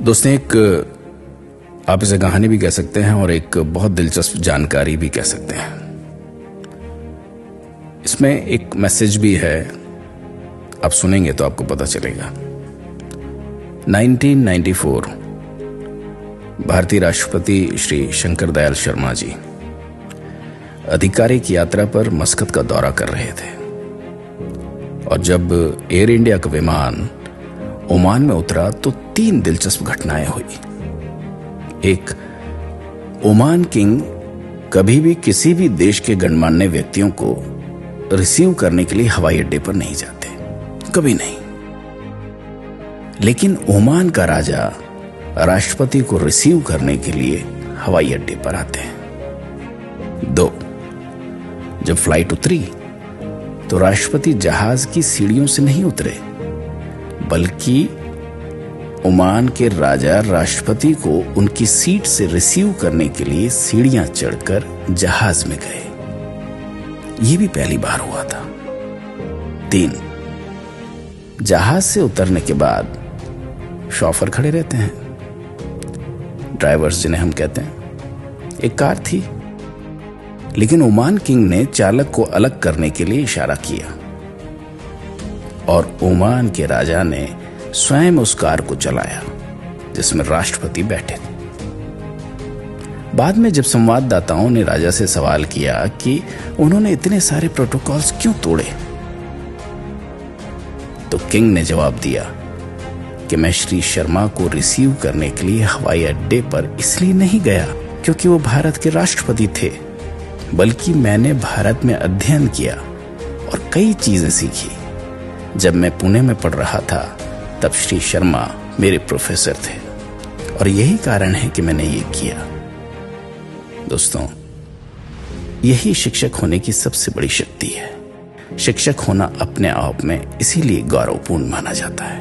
दोस्तों, एक आप इसे कहानी भी कह सकते हैं और एक बहुत दिलचस्प जानकारी भी कह सकते हैं। इसमें एक मैसेज भी है, आप सुनेंगे तो आपको पता चलेगा। 1994 भारतीय राष्ट्रपति श्री शंकर दयाल शर्मा जी आधिकारिक यात्रा पर मस्कत का दौरा कर रहे थे और जब एयर इंडिया का विमान ओमान में उतरा तो 3 दिलचस्प घटनाएं हुई। एक, ओमान किंग कभी भी किसी भी देश के गणमान्य व्यक्तियों को रिसीव करने के लिए हवाई अड्डे पर नहीं जाते, कभी नहीं। लेकिन ओमान का राजा राष्ट्रपति को रिसीव करने के लिए हवाई अड्डे पर आते हैं। 2, जब फ्लाइट उतरी तो राष्ट्रपति जहाज की सीढ़ियों से नहीं उतरे, बल्कि ओमान के राजा राष्ट्रपति को उनकी सीट से रिसीव करने के लिए सीढ़ियां चढ़कर जहाज में गए। यह भी पहली बार हुआ था। 3, जहाज से उतरने के बाद शॉफर खड़े रहते हैं, ड्राइवर्स जिन्हें हम कहते हैं। एक कार थी, लेकिन ओमान किंग ने चालक को अलग करने के लिए इशारा किया और ओमान के राजा ने स्वयं उस कार को चलाया जिसमें राष्ट्रपति बैठे थे। बाद में जब संवाददाताओं ने राजा से सवाल किया कि उन्होंने इतने सारे प्रोटोकॉल्स क्यों तोड़े, तो किंग ने जवाब दिया कि मैं श्री शर्मा को रिसीव करने के लिए हवाई अड्डे पर इसलिए नहीं गया क्योंकि वो भारत के राष्ट्रपति थे, बल्कि मैंने भारत में अध्ययन किया और कई चीजें सीखी। जब मैं पुणे में पढ़ रहा था तब श्री शर्मा मेरे प्रोफेसर थे और यही कारण है कि मैंने ये किया। दोस्तों, यही शिक्षक होने की सबसे बड़ी शक्ति है। शिक्षक होना अपने आप में इसीलिए गौरवपूर्ण माना जाता है।